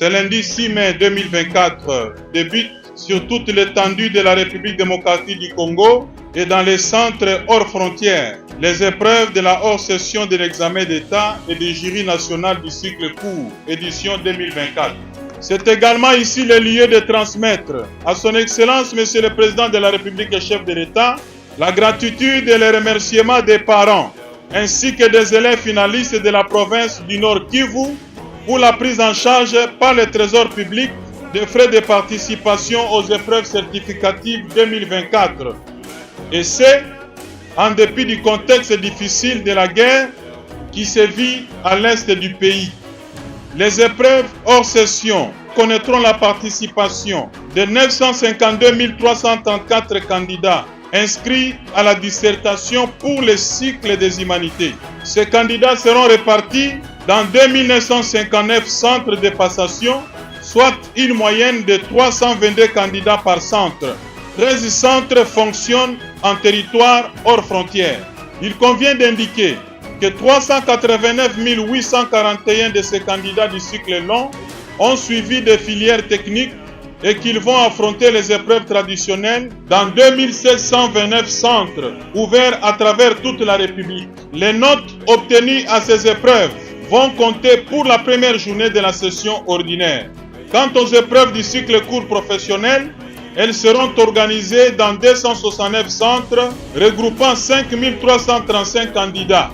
Ce lundi 6 mai 2024 débute sur toute l'étendue de la République démocratique du Congo et dans les centres hors frontières les épreuves de la hors-session de l'examen d'État et du jury national du cycle court, édition 2024. C'est également ici le lieu de transmettre à son Excellence Monsieur le Président de la République et chef de l'État la gratitude et les remerciements des parents ainsi que des élèves finalistes de la province du Nord Kivu pour la prise en charge par le Trésor public des frais de participation aux épreuves certificatives 2024. Et c'est en dépit du contexte difficile de la guerre qui sévit à l'est du pays. Les épreuves hors session connaîtront la participation de 952 334 candidats inscrits à la dissertation pour le cycle des humanités. Ces candidats seront répartis dans 2959 centres de passation, soit une moyenne de 322 candidats par centre. 13 centres fonctionnent en territoire hors frontières. Il convient d'indiquer que 389 841 de ces candidats du cycle long ont suivi des filières techniques et qu'ils vont affronter les épreuves traditionnelles dans 2729 centres ouverts à travers toute la République. Les notes obtenues à ces épreuves vont compter pour la première journée de la session ordinaire. Quant aux épreuves du cycle court professionnel, elles seront organisées dans 269 centres regroupant 5335 candidats,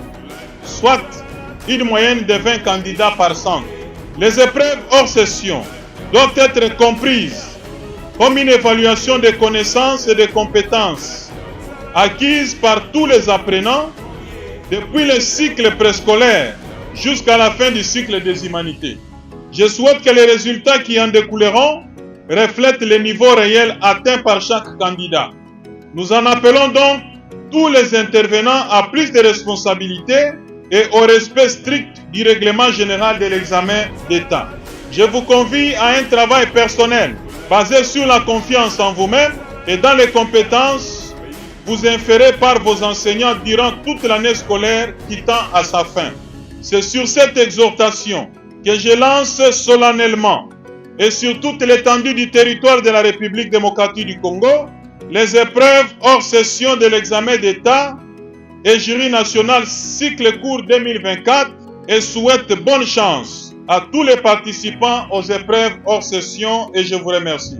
soit une moyenne de 20 candidats par centre. Les épreuves hors session doivent être comprises comme une évaluation des connaissances et des compétences acquises par tous les apprenants depuis le cycle préscolaire jusqu'à la fin du cycle des humanités. Je souhaite que les résultats qui en découleront reflètent les niveaux réels atteints par chaque candidat. Nous en appelons donc tous les intervenants à plus de responsabilités et au respect strict du règlement général de l'examen d'État. Je vous convie à un travail personnel basé sur la confiance en vous-même et dans les compétences vous inférées par vos enseignants durant toute l'année scolaire qui tend à sa fin. C'est sur cette exhortation que je lance solennellement et sur toute l'étendue du territoire de la République démocratique du Congo les épreuves hors session de l'examen d'État et jury national cycle court 2024 et souhaite bonne chance à tous les participants aux épreuves hors session et je vous remercie.